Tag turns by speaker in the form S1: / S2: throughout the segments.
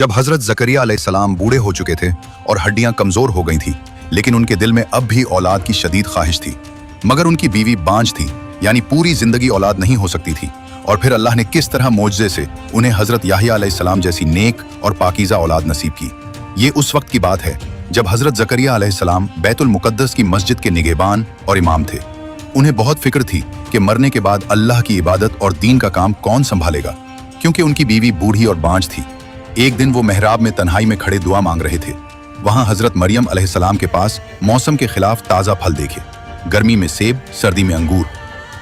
S1: जब हजरत जकरिया अलैहिस्सलाम बूढ़े हो चुके थे और हड्डियां कमजोर हो गई थी, लेकिन उनके दिल में अब भी औलाद की शदीद ख्वाहिश थी। मगर उनकी बीवी बांझ थी, यानी पूरी जिंदगी औलाद नहीं हो सकती थी। और फिर अल्लाह ने किस तरह मोजज़े से उन्हें हजरत याहिया अलैहिस्सलाम जैसी नेक और पाकीज़ा औलाद नसीब की। ये उस वक्त की बात है जब हजरत जकरिया अलैहिस्सलाम बैतुल मुकद्दस की मस्जिद के निगहबान और इमाम थे। उन्हें बहुत फिक्र थी कि मरने के बाद अल्लाह की इबादत और दीन का काम कौन संभालेगा, क्योंकि उनकी बीवी बूढ़ी और बांझ थी। एक दिन वो मेहराब में तन्हाई में खड़े दुआ मांग रहे थे। वहां हजरत मरियम अलैहिस्सलाम के पास मौसम के खिलाफ ताज़ा फल देखे, गर्मी में सेब, सर्दी में अंगूर।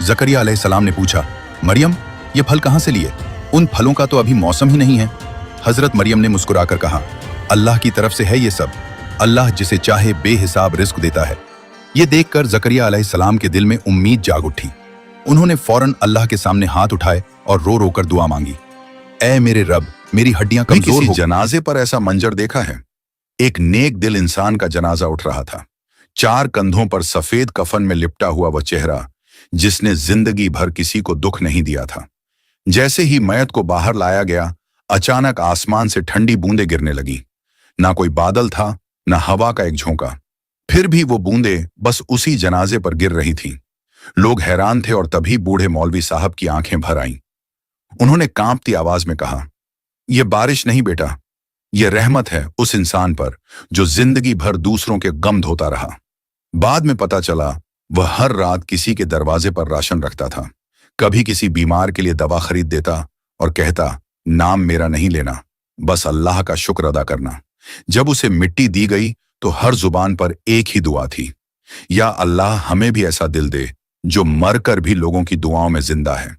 S1: जकरिया अलैहिस्सलाम ने पूछा, मरियम, ये फल कहाँ से लिए? उन फलों का तो अभी मौसम ही नहीं है। हजरत मरियम ने मुस्कुराकर कहा, अल्लाह की तरफ से है ये सब। अल्लाह जिसे चाहे बेहिसाब रिस्क देता है। ये देखकर जकरिया अलैहिस्सलाम के दिल में उम्मीद जाग उठी। उन्होंने फौरन अल्लाह के सामने हाथ उठाए और रो रो कर दुआ मांगी, ऐ मेरे रब, मेरी हड्डियां कमजोर हो।
S2: जनाजे पर ऐसा मंजर देखा है। एक नेक दिल इंसान का जनाजा उठ रहा था। 4 कंधों पर सफेद कफन में लिपटा हुआ वह चेहरा, जिसने जिंदगी भर किसी को दुख नहीं दिया था। जैसे ही मयत को बाहर लाया गया, अचानक आसमान से ठंडी बूंदें गिरने लगी। ना कोई बादल था, ना हवा का एक झोंका। फिर भी वो बूंदें बस उसी जनाजे पर गिर रही थीं। लोग हैरान थे और तभी बूढ़े मौलवी साहब की आंखें भर आईं। उन्होंने कांपती आवाज में कहा, यह बारिश नहीं बेटा, यह रहमत है उस इंसान पर जो जिंदगी भर दूसरों के गम धोता रहा। बाद में पता चला वह हर रात किसी के दरवाजे पर राशन रखता था। कभी किसी बीमार के लिए दवा खरीद देता और कहता, नाम मेरा नहीं लेना, बस अल्लाह का शुक्र अदा करना। जब उसे मिट्टी दी गई तो हर जुबान पर एक ही दुआ थी, या अल्लाह हमें भी ऐसा दिल दे जो मरकर भी लोगों की दुआओं में जिंदा है।